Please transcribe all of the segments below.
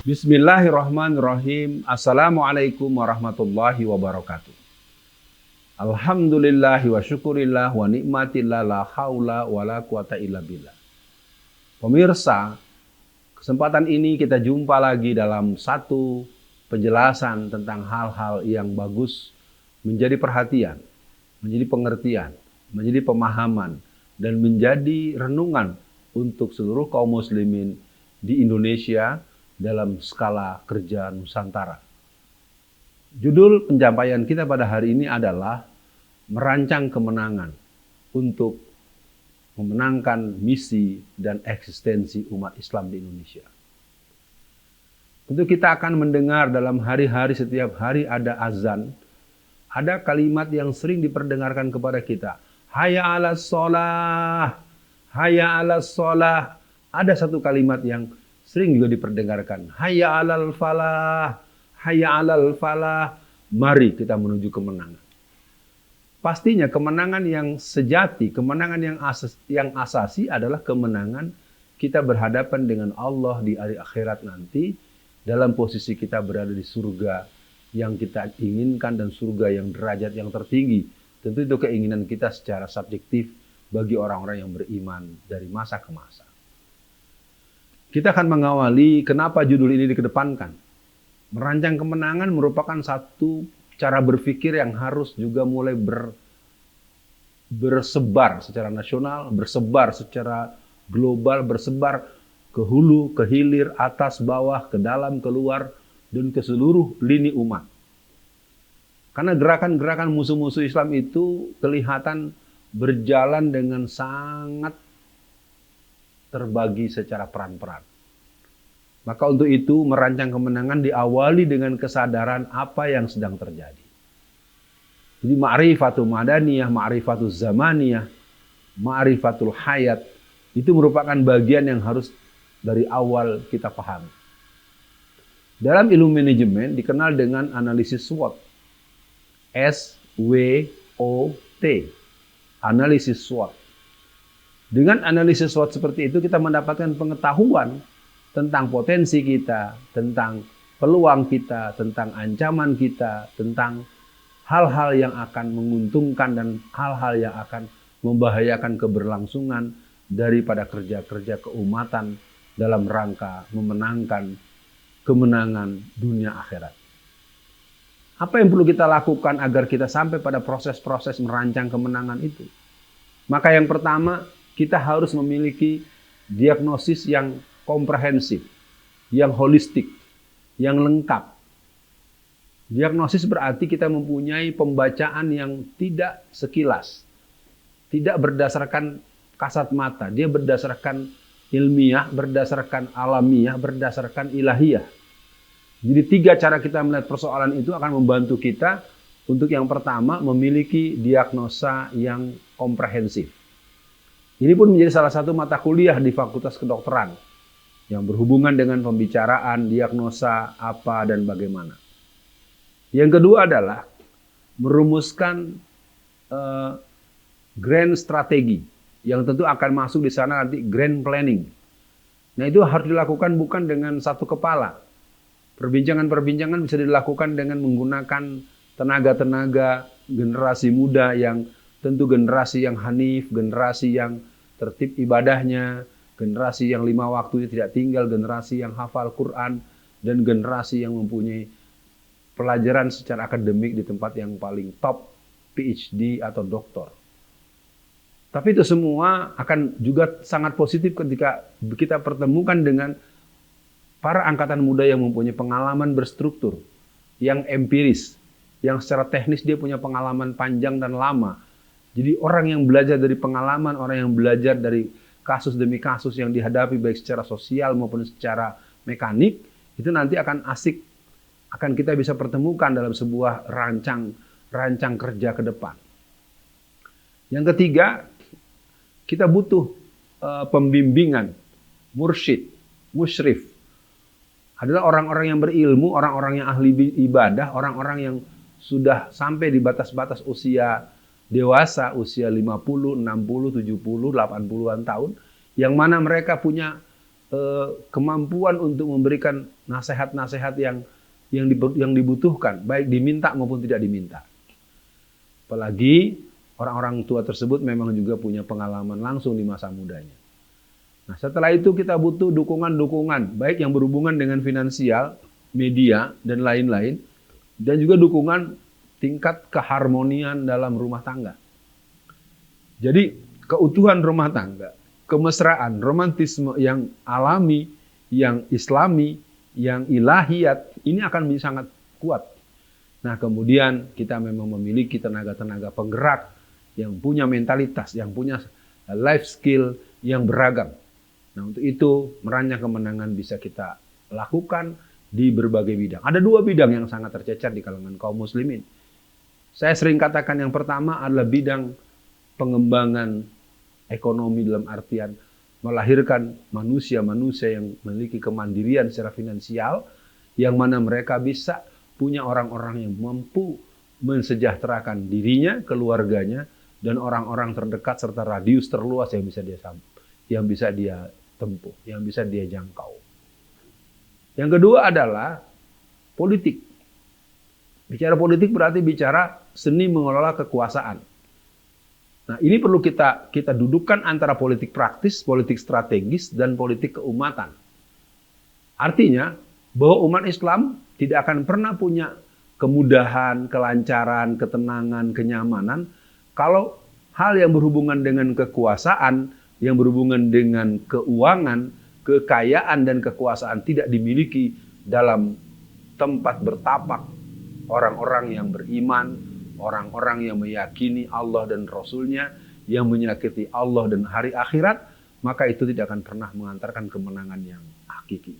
Bismillahirrahmanirrahim. Assalamualaikum warahmatullahi wabarakatuh. Alhamdulillahi wa syukurillah wa nikmatillah la haula wa la quwata illa billah. Pemirsa, kesempatan ini kita jumpa lagi dalam satu penjelasan tentang hal-hal yang bagus menjadi perhatian, menjadi pengertian, menjadi pemahaman, dan menjadi renungan untuk seluruh kaum muslimin di Indonesia dalam skala kerja Nusantara. Judul penyampaian kita pada hari ini adalah merancang kemenangan untuk memenangkan misi dan eksistensi umat Islam di Indonesia. Tentu kita akan mendengar dalam hari-hari, setiap hari ada azan, ada kalimat yang sering diperdengarkan kepada kita. Hayya 'alas shalah, hayya 'alas shalah. Ada satu kalimat yang sering juga diperdengarkan. Hayya 'alal falah, hayya 'alal falah. Mari kita menuju kemenangan. Pastinya kemenangan yang sejati, kemenangan yang asasi adalah kemenangan kita berhadapan dengan Allah di hari akhirat nanti, dalam posisi kita berada di surga yang kita inginkan dan surga yang derajat yang tertinggi. Tentu itu keinginan kita secara subjektif bagi orang-orang yang beriman dari masa ke masa. Kita akan mengawali kenapa judul ini dikedepankan. Merancang kemenangan merupakan satu cara berpikir yang harus juga mulai bersebar secara nasional, bersebar secara global, bersebar ke hulu, ke hilir, atas, bawah, ke dalam, keluar, dan ke seluruh lini umat. Karena gerakan-gerakan musuh-musuh Islam itu kelihatan berjalan dengan sangat terbagi secara peran-peran. Maka untuk itu merancang kemenangan diawali dengan kesadaran apa yang sedang terjadi. Jadi ma'rifatul madaniyah, ma'rifatul zamaniyah, ma'rifatul hayat itu merupakan bagian yang harus dari awal kita pahami. Dalam ilmu manajemen dikenal dengan analisis SWOT. SWOT. Analisis SWOT. Dengan analisis SWOT seperti itu kita mendapatkan pengetahuan tentang potensi kita, tentang peluang kita, tentang ancaman kita, tentang hal-hal yang akan menguntungkan dan hal-hal yang akan membahayakan keberlangsungan daripada kerja-kerja keumatan dalam rangka memenangkan kemenangan dunia akhirat. Apa yang perlu kita lakukan agar kita sampai pada proses-proses merancang kemenangan itu? Maka yang pertama, kita harus memiliki diagnosis yang komprehensif, yang holistik, yang lengkap. Diagnosis berarti kita mempunyai pembacaan yang tidak sekilas, tidak berdasarkan kasat mata. Dia berdasarkan ilmiah, berdasarkan alamiah, berdasarkan ilahiyah. Jadi 3 cara kita melihat persoalan itu akan membantu kita untuk yang pertama memiliki diagnosa yang komprehensif. Ini pun menjadi salah satu mata kuliah di Fakultas Kedokteran yang berhubungan dengan pembicaraan, diagnosa, apa, dan bagaimana. Yang kedua adalah merumuskan grand strategi yang tentu akan masuk di sana nanti grand planning. Nah itu harus dilakukan bukan dengan satu kepala. Perbincangan-perbincangan bisa dilakukan dengan menggunakan tenaga-tenaga generasi muda yang tentu generasi yang hanif, generasi yang tertib ibadahnya, generasi yang 5 waktunya tidak tinggal, generasi yang hafal Quran, dan generasi yang mempunyai pelajaran secara akademik di tempat yang paling top, PhD atau doktor. Tapi itu semua akan juga sangat positif ketika kita pertemukan dengan para angkatan muda yang mempunyai pengalaman berstruktur, yang empiris, yang secara teknis dia punya pengalaman panjang dan lama. Jadi orang yang belajar dari pengalaman, orang yang belajar dari kasus demi kasus yang dihadapi baik secara sosial maupun secara mekanik, itu nanti akan asik, akan kita bisa pertemukan dalam sebuah rancang kerja ke depan. Yang ketiga, kita butuh pembimbingan, mursyid, musyrif. Adalah orang-orang yang berilmu, orang-orang yang ahli ibadah, orang-orang yang sudah sampai di batas-batas usia dewasa, usia 50, 60, 70, 80-an tahun, yang mana mereka punya kemampuan untuk memberikan nasihat-nasihat yang dibutuhkan, baik diminta maupun tidak diminta. Apalagi orang-orang tua tersebut memang juga punya pengalaman langsung di masa mudanya. Nah, setelah itu kita butuh dukungan-dukungan, baik yang berhubungan dengan finansial, media, dan lain-lain, dan juga dukungan tingkat keharmonian dalam rumah tangga. Jadi, keutuhan rumah tangga, kemesraan, romantisme yang alami, yang islami, yang ilahiyat, ini akan menjadi sangat kuat. Nah, kemudian kita memang memiliki tenaga-tenaga penggerak yang punya mentalitas, yang punya life skill yang beragam. Nah, untuk itu merancang kemenangan bisa kita lakukan di berbagai bidang. Ada 2 bidang yang sangat tercecer di kalangan kaum muslimin. Saya sering katakan yang pertama adalah bidang pengembangan ekonomi dalam artian melahirkan manusia-manusia yang memiliki kemandirian secara finansial, yang mana mereka bisa punya orang-orang yang mampu mensejahterakan dirinya, keluarganya, dan orang-orang terdekat serta radius terluas yang bisa dia tempuh, yang bisa dia jangkau. Yang kedua adalah politik. Bicara politik berarti bicara seni mengelola kekuasaan. Nah, ini perlu kita dudukkan antara politik praktis, politik strategis, dan politik keumatan. Artinya bahwa umat Islam tidak akan pernah punya kemudahan, kelancaran, ketenangan, kenyamanan kalau hal yang berhubungan dengan kekuasaan, yang berhubungan dengan keuangan, kekayaan, dan kekuasaan tidak dimiliki dalam tempat bertapak orang-orang yang beriman, orang-orang yang meyakini Allah dan Rasul-Nya, yang menyakiti Allah dan hari akhirat, maka itu tidak akan pernah mengantarkan kemenangan yang hakiki.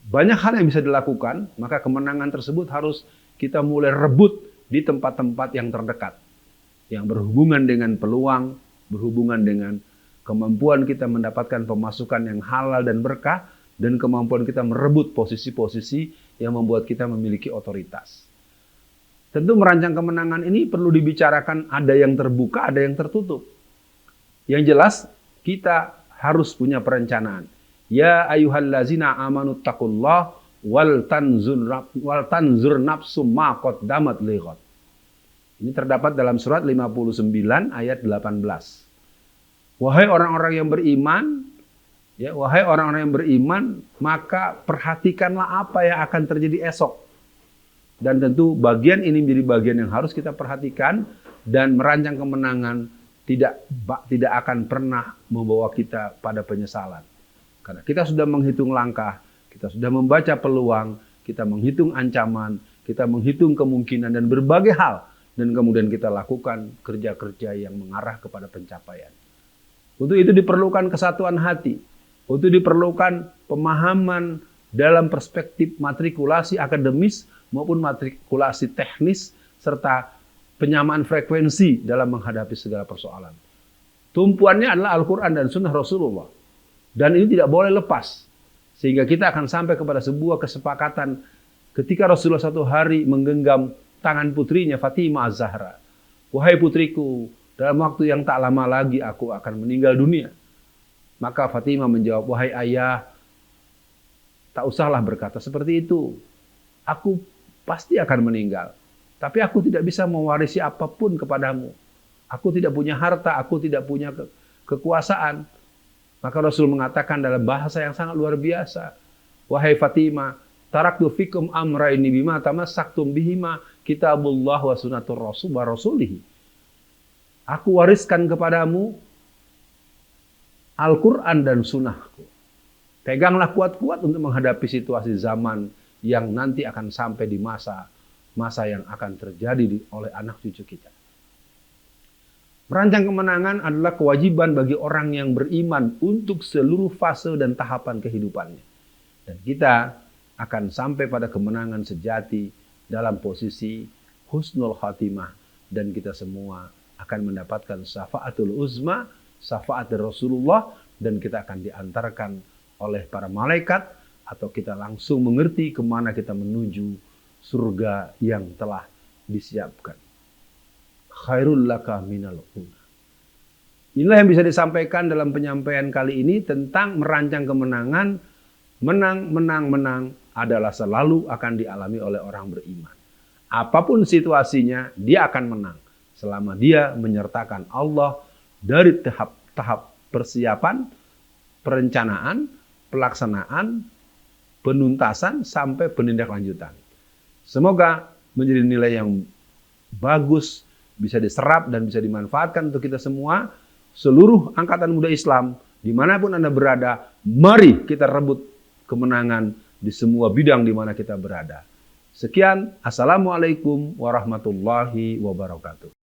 Banyak hal yang bisa dilakukan, maka kemenangan tersebut harus kita mulai rebut di tempat-tempat yang terdekat, yang berhubungan dengan peluang, berhubungan dengan kemampuan kita mendapatkan pemasukan yang halal dan berkah, dan kemampuan kita merebut posisi-posisi yang membuat kita memiliki otoritas. Tentu merancang kemenangan ini perlu dibicarakan, ada yang terbuka, ada yang tertutup. Yang jelas kita harus punya perencanaan. Ya ayyuhallazina amanu taqullah wal tanzur nafsum ma qaddamat lighad. Ini terdapat dalam surat 59 ayat 18. Wahai orang-orang yang beriman, wahai orang-orang yang beriman, maka perhatikanlah apa yang akan terjadi esok. Dan tentu bagian ini menjadi bagian yang harus kita perhatikan, dan merancang kemenangan tidak akan pernah membawa kita pada penyesalan. Karena kita sudah menghitung langkah, kita sudah membaca peluang, kita menghitung ancaman, kita menghitung kemungkinan dan berbagai hal, dan kemudian kita lakukan kerja-kerja yang mengarah kepada pencapaian. Untuk itu diperlukan kesatuan hati, untuk diperlukan pemahaman dalam perspektif matrikulasi akademis maupun matrikulasi teknis, serta penyamaan frekuensi dalam menghadapi segala persoalan. Tumpuannya adalah Al-Quran dan Sunnah Rasulullah. Dan ini tidak boleh lepas. Sehingga kita akan sampai kepada sebuah kesepakatan ketika Rasulullah satu hari menggenggam tangan putrinya Fatimah Az-Zahra. Wahai putriku, dalam waktu yang tak lama lagi aku akan meninggal dunia. Maka Fatimah menjawab, wahai ayah, tak usahlah berkata seperti itu. Aku pasti akan meninggal. Tapi aku tidak bisa mewarisi apapun kepadamu. Aku tidak punya harta, aku tidak punya kekuasaan. Maka Rasul mengatakan dalam bahasa yang sangat luar biasa, wahai Fatimah, taraktu fikum amraini bima tamassaktum bihima kitabullah wa sunnatur rasul wa rasulihi. Aku wariskan kepadamu Al-Quran dan sunnahku. Peganglah kuat-kuat untuk menghadapi situasi zaman yang nanti akan sampai di masa yang akan terjadi oleh anak cucu kita. Merancang kemenangan adalah kewajiban bagi orang yang beriman untuk seluruh fase dan tahapan kehidupannya. Dan kita akan sampai pada kemenangan sejati dalam posisi husnul khatimah. Dan kita semua akan mendapatkan syafaatul uzma, syafaat dari Rasulullah, dan kita akan diantarkan oleh para malaikat, atau kita langsung mengerti kemana kita menuju surga yang telah disiapkan. Khairul laka minal ula. Inilah yang bisa disampaikan dalam penyampaian kali ini tentang merancang kemenangan. Menang, menang, menang adalah selalu akan dialami oleh orang beriman. Apapun situasinya, dia akan menang selama dia menyertakan Allah dari tahap persiapan, perencanaan, pelaksanaan, penuntasan, sampai penindaklanjutan. Semoga menjadi nilai yang bagus, bisa diserap dan bisa dimanfaatkan untuk kita semua. Seluruh angkatan muda Islam, dimanapun Anda berada, mari kita rebut kemenangan di semua bidang di mana kita berada. Sekian, Assalamualaikum warahmatullahi wabarakatuh.